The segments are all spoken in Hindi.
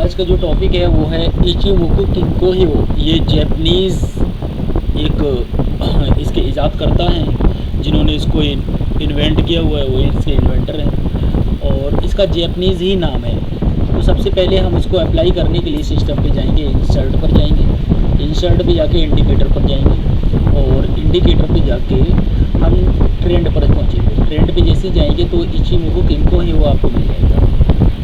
आज का जो टॉपिक है वो है इचिमोको किंको हियो। ये जैपनीज़ एक इसके ईजाद करता है, जिन्होंने इसको इन्वेंट किया हुआ है, वो इसके इन्वेंटर हैं और इसका जैपनीज़ ही नाम है। तो सबसे पहले हम इसको अप्लाई करने के लिए सिस्टम पे जाएंगे, इंसर्ट पर जाएंगे, इंसर्ट पे जाके इंडिकेटर पर जाएंगे और इंडिकेटर पे जाके हम ट्रेंड पर पहुँचेंगे। ट्रेंड पे जैसे जाएंगे तो इचिमोको किंको हियो आपको मिल जाएगा।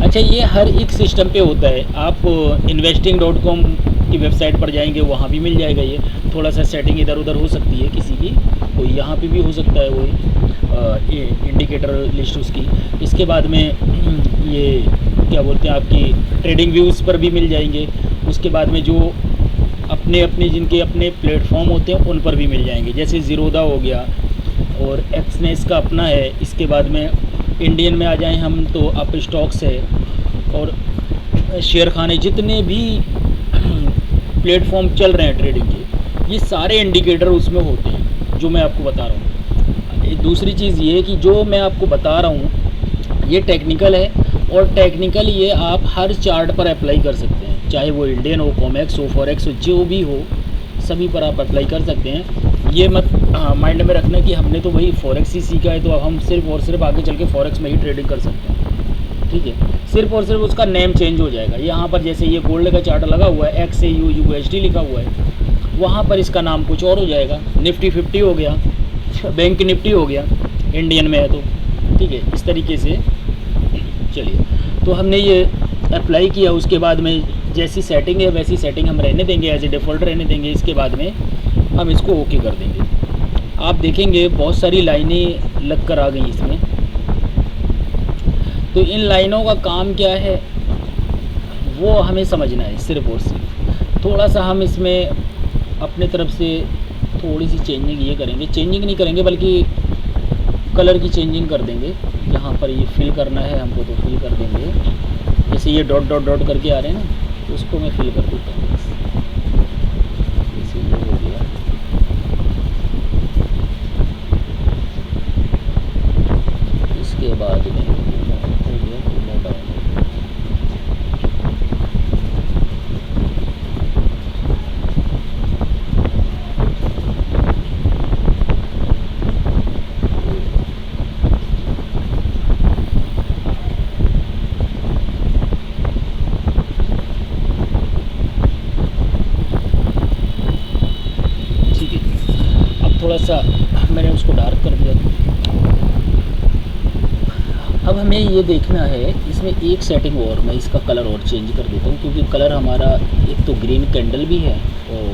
अच्छा, ये हर एक सिस्टम पे होता है। आप investing.com की वेबसाइट पर जाएंगे, वहाँ भी मिल जाएगा। ये थोड़ा सा सेटिंग इधर उधर हो सकती है किसी की, तो यहाँ पे भी हो सकता है वो इंडिकेटर लिस्ट उसकी। इसके बाद में ये क्या बोलते हैं, आपकी ट्रेडिंग व्यूज़ पर भी मिल जाएंगे। उसके बाद में जो अपने अपने जिनके अपने प्लेटफॉर्म होते हैं उन पर भी मिल जाएंगे, जैसे ज़ीरोदा हो गया और एक्सनेस का अपना है। इसके बाद में इंडियन में आ जाएं हम तो अप स्टॉक्स है और शेयर खाने, जितने भी प्लेटफॉर्म चल रहे हैं ट्रेडिंग के, ये सारे इंडिकेटर उसमें होते हैं जो मैं आपको बता रहा हूँ। दूसरी चीज़ ये कि जो मैं आपको बता रहा हूँ ये टेक्निकल है और टेक्निकल ये आप हर चार्ट पर अप्लाई कर सकते हैं, चाहे वो इंडियन हो, कॉमेक्स हो, फॉरेक्स हो, जो भी हो, सभी पर आप अप्लाई कर सकते हैं। ये मत माइंड में रखना कि हमने तो वही फॉरेक्स ही सीखा है तो अब हम सिर्फ और सिर्फ आगे चल के फॉरेक्स में ही ट्रेडिंग कर सकते हैं, ठीक है। सिर्फ और सिर्फ उसका नेम चेंज हो जाएगा। यहाँ पर जैसे ये गोल्ड का चार्ट लगा हुआ है, XAUUSD लिखा हुआ है, वहाँ पर इसका नाम कुछ और हो जाएगा। निफ्टी 50 हो गया, बैंक निफ्टी हो गया, इंडियन में है तो, ठीक है। इस तरीके से चलिए, तो हमने ये अप्लाई किया। उसके बाद में जैसी सेटिंग है वैसी सेटिंग हम रहने देंगे, एज ए डिफ़ॉल्ट रहने देंगे। इसके बाद में हम इसको ओके कर देंगे। आप देखेंगे बहुत सारी लाइनें लग कर आ गई इसमें। तो इन लाइनों का काम क्या है वो हमें समझना है सिर्फ और सिर्फ। थोड़ा सा हम इसमें अपने तरफ से थोड़ी सी चेंजिंग ये करेंगे, चेंजिंग नहीं करेंगे बल्कि कलर की चेंजिंग कर देंगे। जहाँ पर ये फिल करना है हमको तो फिल कर देंगे। जैसे ये डॉट डॉट डॉट करके आ रहे हैं ना, तो उसको मैं फिल कर देता हूँ। जैसे ये हो गया, इसके बाद में हो गया कुमो डाउन। ठीक है, अब थोड़ा सा मैंने उसको डार्क कर दिया। अब हमें ये देखना है इसमें एक सेटिंग और, मैं इसका कलर और चेंज कर देता हूँ, क्योंकि कलर हमारा एक तो ग्रीन कैंडल भी है और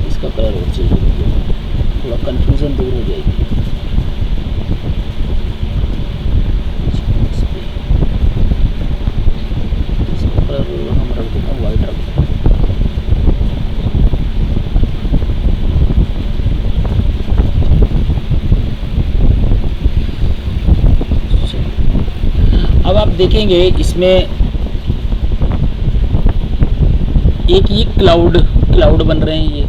इसका कलर और चेंज कर दें, थोड़ा कन्फ्यूज़न दूर हो जाएगी। इसका कलर हम रख देते हैं, वाइट रखते हैं। अब आप देखेंगे इसमें एक ये क्लाउड बन रहे हैं, ये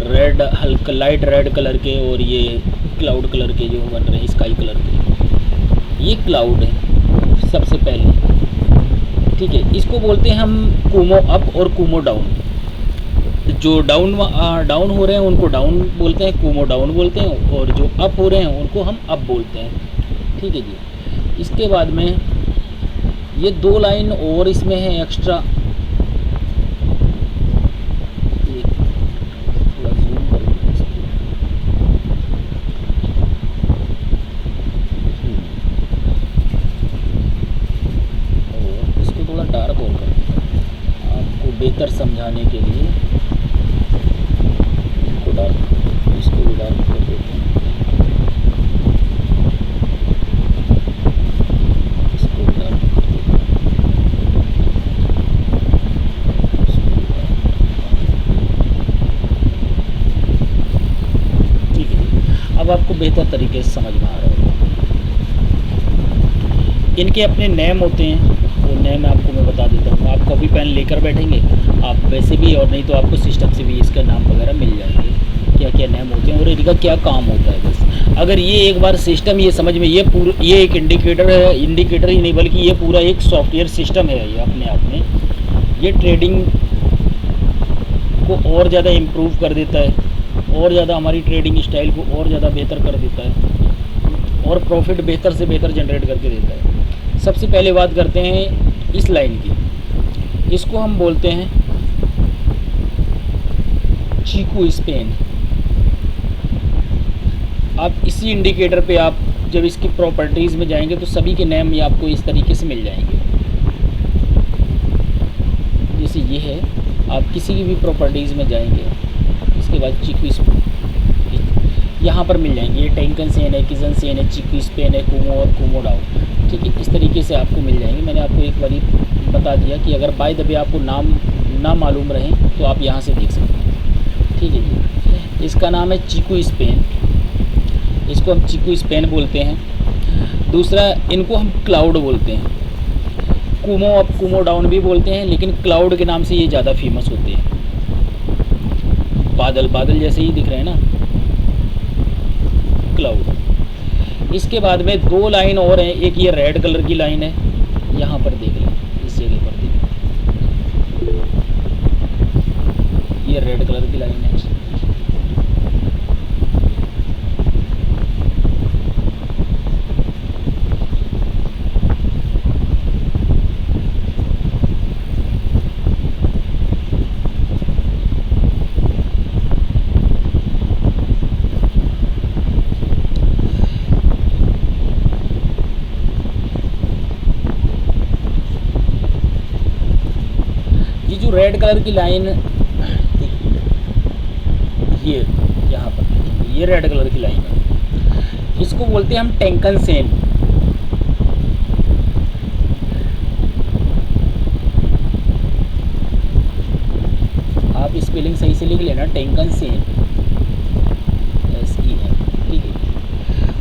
रेड, हल्का लाइट रेड कलर के, और ये क्लाउड कलर के जो बन रहे हैं, स्काई कलर के, ये क्लाउड है सबसे पहले, ठीक है। इसको बोलते हैं हम कुमो अप और कुमो डाउन। जो डाउन हो रहे हैं उनको डाउन बोलते हैं, कुमो डाउन बोलते हैं, और जो अप हो रहे हैं उनको हम अप बोलते हैं, ठीक है जी। इसके बाद में ये दो लाइन और इसमें है एक्स्ट्रा, थोड़ा जूम कर और इसको थोड़ा डार्क और कर आपको बेहतर समझाने के लिए। इसको डार्क, इसको भी डार्क कर देते हैं। अब आपको बेहतर तरीके से समझ में आ रहा होगा। इनके अपने नेम होते हैं, वो नेम आपको मैं बता देता हूँ। आप कॉपी पेन लेकर बैठेंगे, आप वैसे भी, और नहीं तो आपको सिस्टम से भी इसका नाम वगैरह मिल जाएंगे। क्या क्या नेम होते हैं और इनका क्या काम होता है। बस अगर ये एक बार सिस्टम ये समझ में, ये एक इंडिकेटर है, इंडिकेटर ही नहीं बल्कि ये पूरा एक सॉफ्टवेयर सिस्टम है ये अपने आप में। ये ट्रेडिंग को और ज़्यादा इम्प्रूव कर देता है, और ज़्यादा हमारी ट्रेडिंग स्टाइल को और ज़्यादा बेहतर कर देता है और प्रॉफिट बेहतर से बेहतर जनरेट करके देता है। सबसे पहले बात करते हैं इस लाइन की, इसको हम बोलते हैं चीकू स्पेन। आप इसी इंडिकेटर पे आप जब इसकी प्रॉपर्टीज़ में जाएंगे तो सभी के नेम आपको इस तरीके से मिल जाएंगे। जैसे ये है, आप किसी की भी प्रॉपर्टीज़ में जाएंगे, इसके बाद चीकू स्पेन यहाँ पर मिल जाएंगे। ये टेंकन सेन है, किजन सेन है, चीकू स्पेन है, कुमो और कुमो डाउ, ठीक है, इस तरीके से आपको मिल जाएंगे। मैंने आपको एक बारी बता दिया कि अगर बाय द वे आपको नाम ना मालूम रहे तो आप यहाँ से देख सकते हैं, ठीक है जी। इसका नाम है चीकू स्पेन, इसको हम चीकू स्पेन बोलते हैं। दूसरा, इनको हम क्लाउड बोलते हैं, कुमो अब कुमो डाउन भी बोलते हैं, लेकिन क्लाउड के नाम से ये ज़्यादा फेमस होते हैं। बादल बादल जैसे ही दिख रहे हैं ना, क्लाउड। इसके बाद में दो लाइन और हैं, एक ये रेड कलर की लाइन है, यहाँ पर देख लें, इस जगह पर देख लें, ये रेड कलर की लाइन है। रेड कलर की लाइन, ये यहाँ पर ये रेड कलर की लाइन है, इसको बोलते हैं हम टेंकन सेन। आप स्पेलिंग सही से लिख लेना, टेंकन सेन, SEN, ठीक है।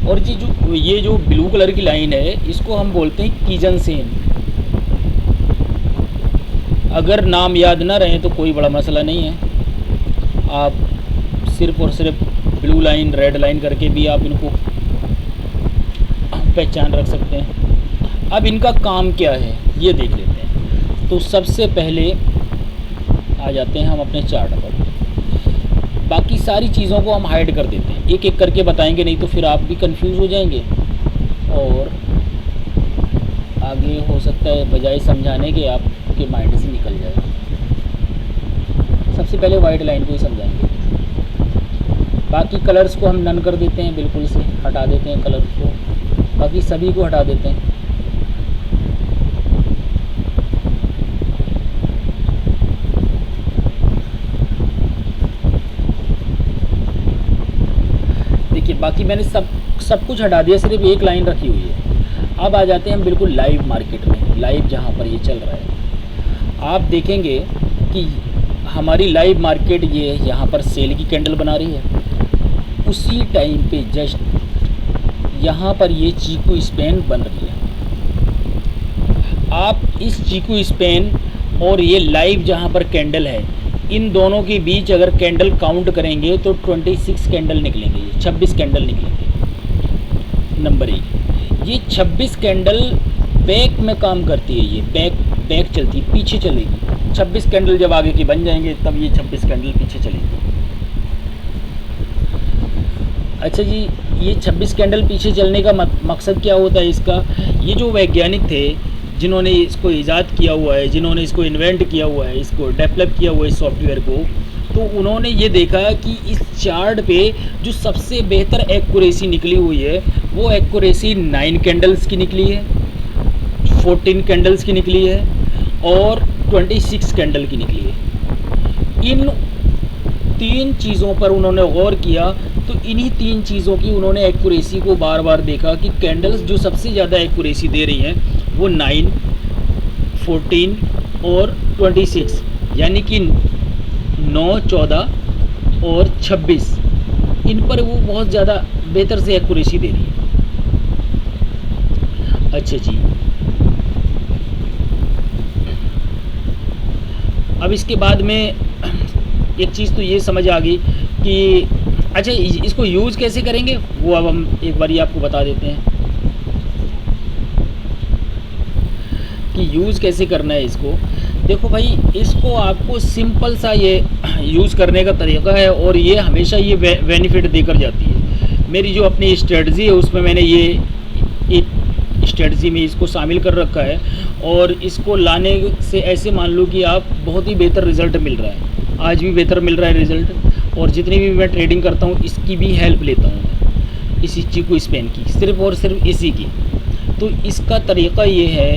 और ये जो ब्लू कलर की लाइन है, इसको हम बोलते हैं कीजन सेन। अगर नाम याद ना रहे तो कोई बड़ा मसला नहीं है, आप सिर्फ और सिर्फ ब्लू लाइन रेड लाइन करके भी आप इनको पहचान रख सकते हैं। अब इनका काम क्या है ये देख लेते हैं। तो सबसे पहले आ जाते हैं हम अपने चार्ट पर। बाकी सारी चीज़ों को हम हाइड कर देते हैं, एक एक करके बताएंगे, नहीं तो फिर आप भी कंफ्यूज हो जाएंगे और आगे हो सकता है बजाय समझाने के आपके माइंड से निकल जाए। सबसे पहले वाइट लाइन को ही समझाएंगे, बाकी कलर्स को हम नन कर देते हैं, बिल्कुल से हटा देते हैं कलर को, बाकी सभी को हटा देते हैं। देखिए बाकी मैंने सब कुछ हटा दिया, सिर्फ एक लाइन रखी हुई है। अब आ जाते हैं हम बिल्कुल लाइव मार्केट में, लाइव जहाँ पर ये चल रहा है। आप देखेंगे कि हमारी लाइव मार्केट ये यहाँ पर सेल की कैंडल बना रही है, उसी टाइम पे जस्ट यहाँ पर ये चीकू स्पेन बन रही है। आप इस चीकू स्पेन और ये लाइव जहाँ पर कैंडल है, इन दोनों के बीच अगर कैंडल काउंट करेंगे तो 26 कैंडल निकलेंगे, ये 26 कैंडल निकलेंगे। नंबर 1, ये 26 कैंडल बैक में काम करती है, ये बैक चलती है, पीछे चलेगी। 26 कैंडल जब आगे के बन जाएंगे तब ये 26 कैंडल पीछे चलेगी। अच्छा जी, ये 26 कैंडल पीछे चलने का मकसद क्या होता है इसका? ये जो वैज्ञानिक थे जिन्होंने इसको ईजाद किया हुआ है, जिन्होंने इसको इन्वेंट किया हुआ है, इसको डेवलप किया हुआ है इस सॉफ्टवेयर को, तो उन्होंने ये देखा कि इस चार्ट पे जो सबसे बेहतर एक्यूरेसी निकली हुई है वो एक्यूरेसी 9 कैंडल्स की निकली है, 14 कैंडल्स की निकली है और 26 कैंडल की निकली है। इन 3 चीज़ों पर उन्होंने गौर किया, तो इन्हीं 3 चीज़ों की उन्होंने एक्यूरेसी को बार बार देखा कि कैंडल्स जो सबसे ज़्यादा एक्यूरेसी दे रही हैं वो 9, 14 और 26, यानी कि 9, 14 और 26, इन पर वो बहुत ज़्यादा बेहतर से एक्यूरेसी दे रही है। अच्छा जी, अब इसके बाद में एक चीज़ तो ये समझ आ गई कि अच्छा इसको यूज़ कैसे करेंगे वो अब हम एक बार आपको बता देते हैं कि यूज़ कैसे करना है इसको। देखो भाई, इसको आपको सिंपल सा ये यूज़ करने का तरीका है और ये हमेशा ये बेनिफिट देकर जाती है। मेरी जो अपनी स्ट्रेटजी है उसमें मैंने ये स्ट्रेटजी में इसको शामिल कर रखा है और इसको लाने से ऐसे मान लो कि आप बहुत ही बेहतर रिज़ल्ट मिल रहा है, आज भी बेहतर मिल रहा है रिज़ल्ट। और जितनी भी मैं ट्रेडिंग करता हूँ इसकी भी हेल्प लेता हूँ मैं, इसी चीकू स्पेन की, सिर्फ और सिर्फ इसी की। तो इसका तरीका ये है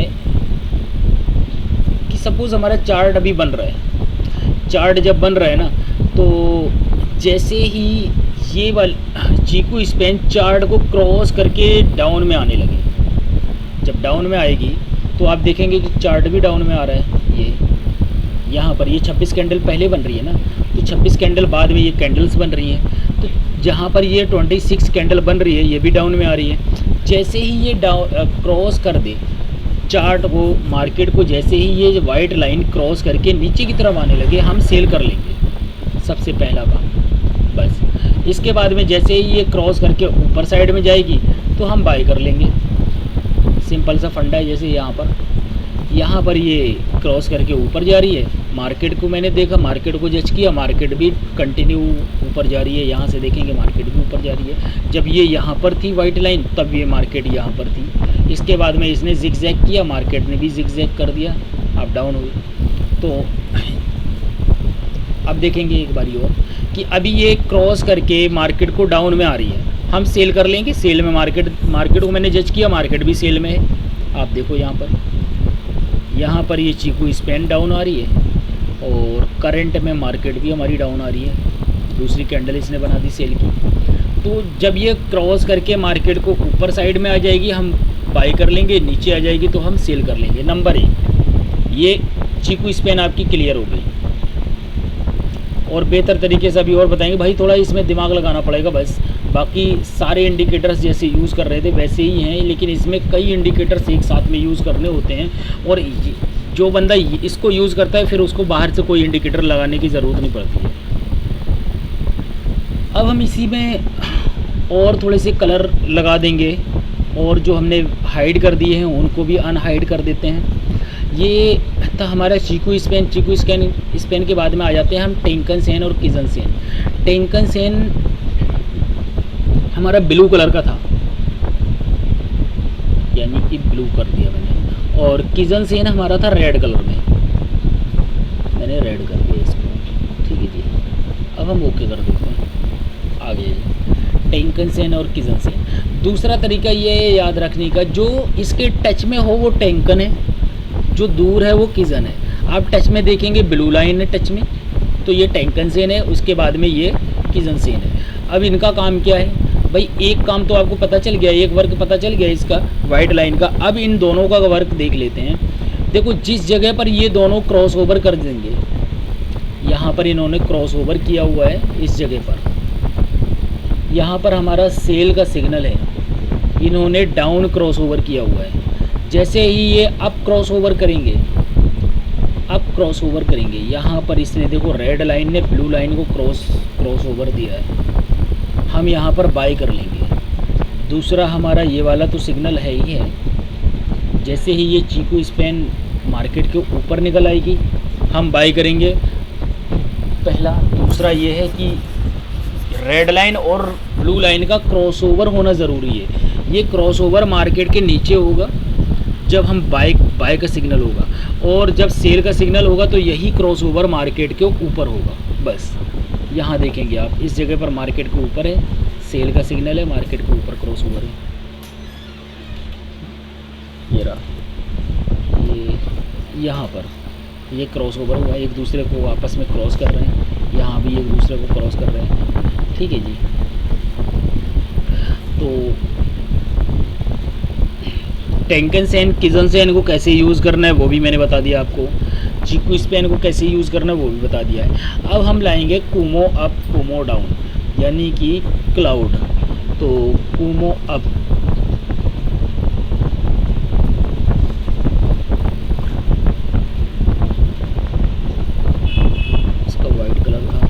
कि सपोज़ हमारा चार्ट अभी बन रहा है, चार्ट जब बन रहा है ना, तो जैसे ही ये वाली चीकू स्पेन चार्ट को क्रॉस करके डाउन में आने लगे, जब डाउन में आएगी तो आप देखेंगे कि चार्ट भी डाउन में आ रहा है। ये यहाँ पर ये 26 कैंडल पहले बन रही है ना, तो 26 कैंडल बाद में ये कैंडल्स बन रही हैं। तो जहाँ पर ये 26 कैंडल बन रही है ये भी डाउन में आ रही है। जैसे ही ये क्रॉस कर दे चार्ट को, मार्केट को, जैसे ही ये वाइट लाइन क्रॉस करके नीचे की तरफ आने लगे हम सेल कर लेंगे, सबसे पहला काम बस। इसके बाद में जैसे ही ये क्रॉस करके ऊपर साइड में जाएगी तो हम बाय कर लेंगे। सिंपल सा फंडा है। जैसे यहाँ पर ये क्रॉस करके ऊपर जा रही है, मार्केट को मैंने देखा, मार्केट को जज किया, मार्केट भी कंटिन्यू ऊपर जा रही है। यहाँ से देखेंगे मार्केट भी ऊपर जा रही है। जब ये यहाँ पर थी वाइट लाइन तब ये मार्केट यहाँ पर थी। इसके बाद में इसने जिगजैग किया, मार्केट ने भी जिगजैग कर दिया, अप डाउन हुई। तो अब देखेंगे एक बारी और कि अभी ये क्रॉस करके मार्केट को डाउन में आ रही है, हम सेल कर लेंगे। सेल में मार्केट को मैंने जज किया, मार्केट भी सेल में है। आप देखो यहाँ पर ये चीकू स्पेन डाउन आ रही है और करंट में मार्केट भी हमारी डाउन आ रही है। दूसरी कैंडल इसने बना दी सेल की। तो जब ये क्रॉस करके मार्केट को ऊपर साइड में आ जाएगी हम बाई कर लेंगे, नीचे आ जाएगी तो हम सेल कर लेंगे। नंबर 1 ये चीकू स्पेन आपकी क्लियर हो गई। और बेहतर तरीके से अभी और बताएंगे भाई, थोड़ा इसमें दिमाग लगाना पड़ेगा बस। बाकी सारे इंडिकेटर्स जैसे यूज़ कर रहे थे वैसे ही हैं, लेकिन इसमें कई इंडिकेटर्स एक साथ में यूज़ करने होते हैं और जो बंदा इसको यूज़ करता है फिर उसको बाहर से कोई इंडिकेटर लगाने की ज़रूरत नहीं पड़ती है। अब हम इसी में और थोड़े से कलर लगा देंगे और जो हमने हाइड कर दिए हैं उनको भी अनहाइड कर देते हैं। ये था हमारा चीकू स्पेन के बाद में आ जाते हैं हम टेंकन-सेन और किजन-सेन। टेंकन-सेन हमारा ब्लू कलर का था, यानी कि ब्लू कर दिया मैंने, और किजन-सेन हमारा था रेड कलर में, मैंने रेड कर दिया इसको। ठीक है जी, अब हम ओके कर देते हैं। आगे टेंकन-सेन और किजन-सेन। दूसरा तरीका ये है याद रखने का, जो इसके टच में हो वो टेंकन है, जो दूर है वो किजन है। आप टच में देखेंगे ब्लू लाइन है टच में, तो ये टेंकन-सेन है, उसके बाद में ये किजन-सेन है। अब इनका काम क्या है भाई, एक काम तो आपको पता चल गया, एक वर्क पता चल गया इसका वाइट लाइन का। अब इन दोनों का वर्क देख लेते हैं। देखो जिस जगह पर ये दोनों क्रॉस ओवर कर देंगे, यहाँ पर इन्होंने क्रॉस ओवर किया हुआ है, इस जगह पर यहाँ पर हमारा सेल का सिग्नल है, इन्होंने डाउन क्रॉस ओवर किया हुआ है। जैसे ही ये अप क्रॉस ओवर करेंगे, यहाँ पर इसने देखो रेड लाइन ने ब्लू लाइन को क्रॉस ओवर दिया है, हम यहाँ पर बाय कर लेंगे। दूसरा हमारा ये वाला तो सिग्नल है ही है। जैसे ही ये चीकू स्पेन मार्केट के ऊपर निकल आएगी हम बाय करेंगे, पहला। दूसरा ये है कि रेड लाइन और ब्लू लाइन का क्रॉसओवर होना ज़रूरी है। ये क्रॉसओवर मार्केट के नीचे होगा जब हम बाय का सिग्नल होगा, और जब सेल का सिग्नल होगा तो यही क्रॉसओवर मार्केट के ऊपर होगा। बस यहाँ देखेंगे आप, इस जगह पर मार्केट के ऊपर है, सेल का सिग्नल है, मार्केट के ऊपर क्रॉसओवर है। ये रहा, ये यहाँ पर ये क्रॉसओवर हुआ, एक दूसरे को आपस में क्रॉस कर रहे हैं, यहाँ भी एक दूसरे को क्रॉस कर रहे हैं। ठीक है जी, तो टेंकन-सेन किजन-सेन को कैसे यूज़ करना है वो भी मैंने बता दिया आपको। चीकू स्पेन को कैसे यूज़ करना है वो भी बता दिया है। अब हम लाएंगे कुमो अप कुमो डाउन, यानी कि क्लाउड। तो कुमो अप, इसका वाइट कलर था,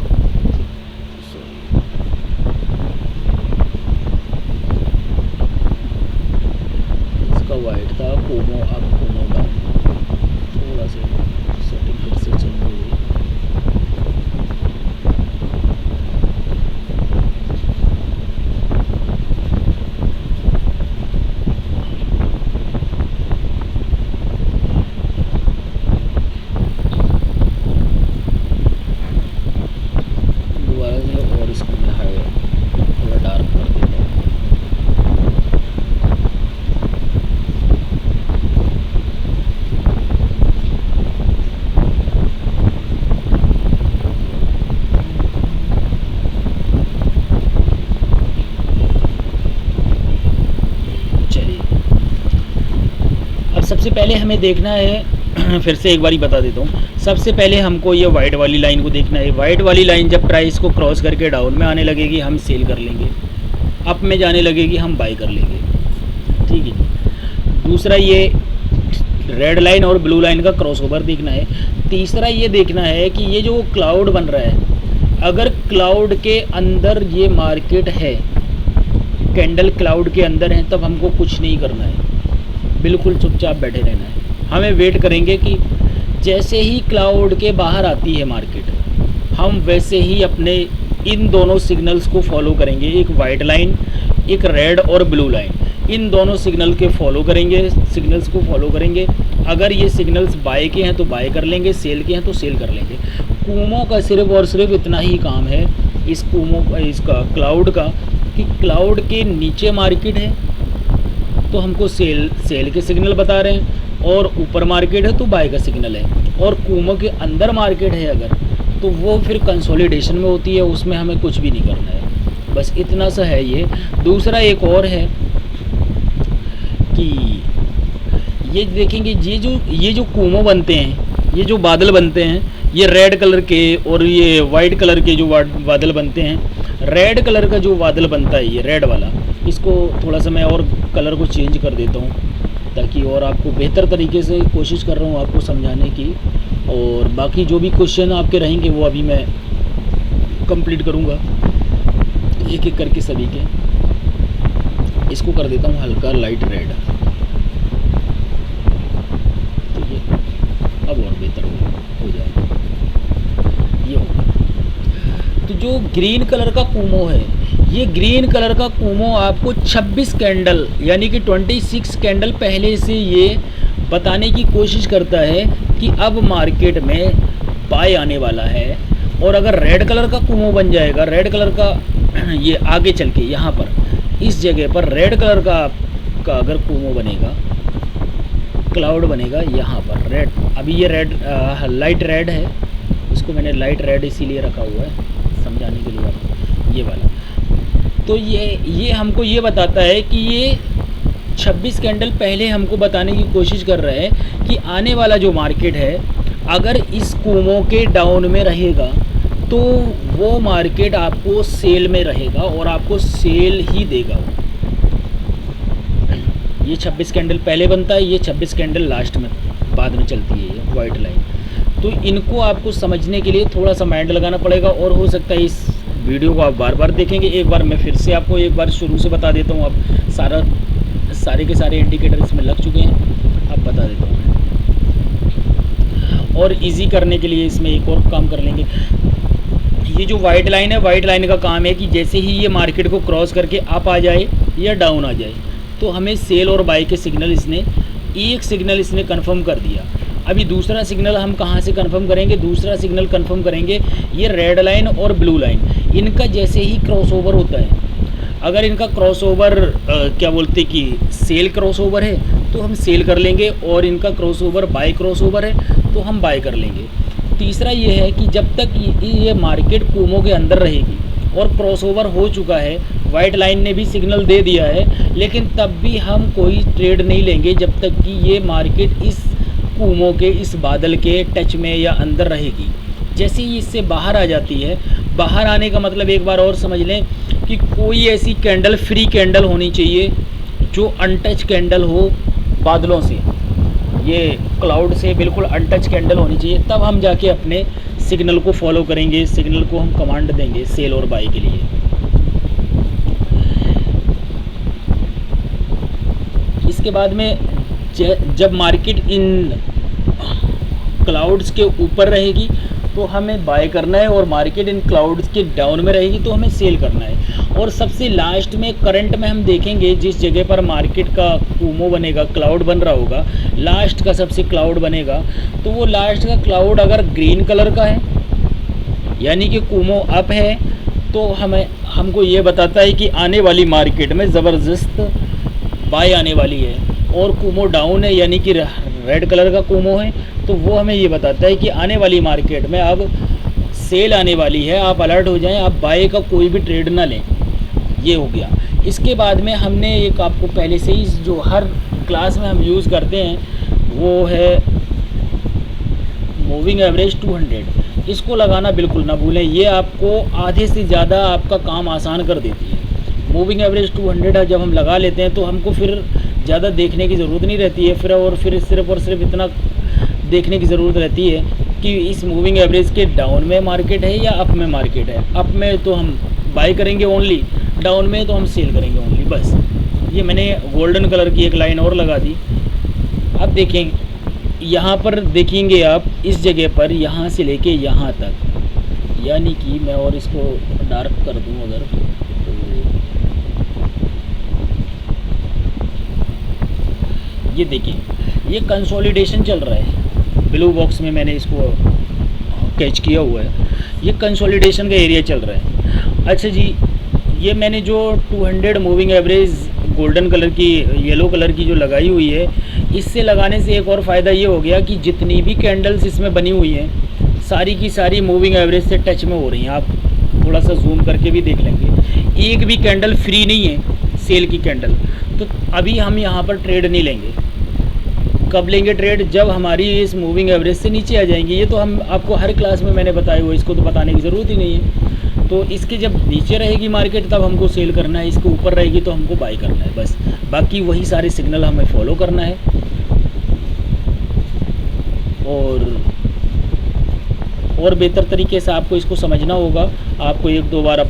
पहले हमें देखना है फिर से एक बारी बता देता हूँ। सबसे पहले हमको ये वाइट वाली लाइन को देखना है। वाइट वाली लाइन जब प्राइस को क्रॉस करके डाउन में आने लगेगी हम सेल कर लेंगे, अप में जाने लगेगी हम बाई कर लेंगे, ठीक है। दूसरा ये रेड लाइन और ब्लू लाइन का क्रॉस ओवर देखना है। तीसरा ये देखना है कि ये जो क्लाउड बन रहा है, अगर क्लाउड के अंदर ये मार्केट है, कैंडल क्लाउड के अंदर है, तब हमको कुछ नहीं करना है, बिल्कुल चुपचाप बैठे रहना है। हमें वेट करेंगे कि जैसे ही क्लाउड के बाहर आती है मार्केट, हम वैसे ही अपने इन दोनों सिग्नल्स को फॉलो करेंगे। एक वाइट लाइन, एक रेड और ब्लू लाइन, इन दोनों सिग्नल के फॉलो करेंगे, सिग्नल्स को फॉलो करेंगे। अगर ये सिग्नल्स बाय के हैं तो बाय कर लेंगे, सेल के हैं तो सेल कर लेंगे। कूमो का सिर्फ और सिर्फ इतना ही काम है इस इसका क्लाउड का, कि क्लाउड के नीचे मार्केट है तो हमको सेल के सिग्नल बता रहे हैं, और ऊपर मार्केट है तो बाय का सिग्नल है, और कूमो के अंदर मार्केट है अगर, तो वो फिर कंसोलिडेशन में होती है, उसमें हमें कुछ भी नहीं करना है। बस इतना सा है ये। दूसरा एक और है कि ये देखेंगे, ये जो कूमो बनते हैं, ये जो बादल बनते हैं, ये रेड कलर के और ये वाइट कलर के जो बादल बनते हैं। रेड कलर का जो बादल बनता है, ये रेड वाला, इसको थोड़ा सा मैं और कलर को चेंज कर देता हूँ ताकि और आपको बेहतर तरीके से कोशिश कर रहा हूँ आपको समझाने की। और बाकी जो भी क्वेश्चन आपके रहेंगे वो अभी मैं कंप्लीट करूँगा एक एक करके सभी के। इसको कर देता हूँ हल्का लाइट रेड, तो ये अब और बेहतर हो जाएगा। ये हो गया। तो जो ग्रीन कलर का कूमो है, ये ग्रीन कलर का कूमो आपको 26 कैंडल यानी कि 26 कैंडल पहले से ये बताने की कोशिश करता है कि अब मार्केट में बाय आने वाला है। और अगर रेड कलर का कूमो बन जाएगा, रेड कलर का ये आगे चल के यहाँ पर इस जगह पर रेड कलर का अगर कूमो बनेगा, क्लाउड बनेगा यहाँ पर रेड, अभी ये रेड लाइट रेड है, इसको मैंने लाइट रेड इसीलिए रखा हुआ है समझाने के लिए आपको, ये वाला। तो ये हमको ये बताता है कि ये 26 कैंडल पहले हमको बताने की कोशिश कर रहे हैं कि आने वाला जो मार्केट है, अगर इस कूमो के डाउन में रहेगा तो वो मार्केट आपको सेल में रहेगा और आपको सेल ही देगा। ये 26 कैंडल पहले बनता है, ये 26 कैंडल लास्ट में बाद में चलती है, ये वाइट लाइन। तो इनको आपको समझने के लिए थोड़ा सा माइंड लगाना पड़ेगा, और हो सकता है इस वीडियो को आप बार बार देखेंगे। एक बार मैं फिर से आपको एक बार शुरू से बता देता हूँ। अब सारे के सारे इंडिकेटर इसमें लग चुके हैं, अब बता देता हूँ। और इजी करने के लिए इसमें एक और काम कर लेंगे। ये जो वाइट लाइन है, वाइट लाइन का काम है कि जैसे ही ये मार्केट को क्रॉस करके अप आ जाए या डाउन आ जाए, तो हमें सेल और बाय के सिग्नल एक सिग्नल इसने कंफर्म कर दिया। अभी दूसरा सिग्नल हम कहाँ से कंफर्म करेंगे? दूसरा सिग्नल कंफर्म करेंगे ये रेड लाइन और ब्लू लाइन, इनका जैसे ही क्रॉसओवर होता है, अगर इनका क्रॉसओवर क्या बोलते कि सेल क्रॉसओवर है तो हम सेल कर लेंगे, और इनका क्रॉसओवर बाय क्रॉसओवर है तो हम बाय कर लेंगे। तीसरा ये है कि जब तक ये मार्केट कूमो के अंदर रहेगी और क्रॉसओवर हो चुका है, वाइट लाइन ने भी सिग्नल दे दिया है, लेकिन तब भी हम कोई ट्रेड नहीं लेंगे जब तक कि ये मार्केट इस कूमो के इस बादल के टच में या अंदर रहेगी। जैसे ही इससे बाहर आ जाती है, बाहर आने का मतलब एक बार और समझ लें कि कोई ऐसी कैंडल, फ्री कैंडल होनी चाहिए जो अनटच कैंडल हो बादलों से, ये क्लाउड से बिल्कुल अनटच कैंडल होनी चाहिए, तब हम जाके अपने सिग्नल को फॉलो करेंगे, सिग्नल को हम कमांड देंगे सेल और बाय के लिए। इसके बाद में जब मार्केट इन क्लाउड्स के ऊपर रहेगी तो हमें बाय करना है, और मार्केट इन क्लाउड्स के डाउन में रहेगी तो हमें सेल करना है। और सबसे लास्ट में करंट में हम देखेंगे जिस जगह पर मार्केट का कूमो बनेगा, क्लाउड बन रहा होगा, लास्ट का सबसे क्लाउड बनेगा, तो वो लास्ट का क्लाउड अगर ग्रीन कलर का है यानी कि कूमो अप है, तो हमको ये बताता है कि आने वाली मार्केट में ज़बरदस्त बाय आने वाली है। और कूमो डाउन है यानी कि रेड कलर का कूमो है, तो वो हमें ये बताता है कि आने वाली मार्केट में अब सेल आने वाली है, आप अलर्ट हो जाएं, आप बाय का कोई भी ट्रेड ना लें। ये हो गया। इसके बाद में हमने एक आपको पहले से ही जो हर क्लास में हम यूज़ करते हैं वो है मूविंग एवरेज 200। इसको लगाना बिल्कुल ना भूलें, ये आपको आधे से ज़्यादा आपका काम आसान कर देती है। मूविंग एवरेज 200 जब हम लगा लेते हैं तो हमको फिर ज़्यादा देखने की ज़रूरत नहीं रहती है, फिर सिर्फ और सिर्फ इतना देखने की ज़रूरत रहती है कि इस मूविंग एवरेज के डाउन में मार्केट है या अप में मार्केट है। अप में तो हम बाई करेंगे ओनली, डाउन में तो हम सेल करेंगे ओनली, बस। ये मैंने गोल्डन कलर की एक लाइन और लगा दी। अब देखें, यहाँ पर देखेंगे आप इस जगह पर यहाँ से लेके यहाँ तक, यानी कि मैं और इसको डार्क कर दूँ अगर, तो ये देखिए ये कंसोलिडेशन चल रहा है। ब्लू बॉक्स में मैंने इसको कैच किया हुआ है, ये कंसोलिडेशन का एरिया चल रहा है। अच्छा जी, ये मैंने जो 200 मूविंग एवरेज गोल्डन कलर की, येलो कलर की जो लगाई हुई है, इससे लगाने से एक और फ़ायदा ये हो गया कि जितनी भी कैंडल्स इसमें बनी हुई हैं सारी की सारी मूविंग एवरेज से टच में हो रही हैं। आप थोड़ा सा जूम करके भी देख लेंगे, एक भी कैंडल फ्री नहीं है सेल की कैंडल। तो अभी हम यहाँ पर ट्रेड नहीं लेंगे। कब लेंगे ट्रेड? जब हमारी इस मूविंग एवरेज से नीचे आ जाएंगे। ये तो हम आपको हर क्लास में मैंने बताया हुआ, इसको तो बताने की ज़रूरत ही नहीं है। तो इसके जब नीचे रहेगी मार्केट तब हमको सेल करना है, इसके ऊपर रहेगी तो हमको बाई करना है, बस। बाकी वही सारे सिग्नल हमें फॉलो करना है। और बेहतर तरीके से आपको इसको समझना होगा। आपको एक दो बार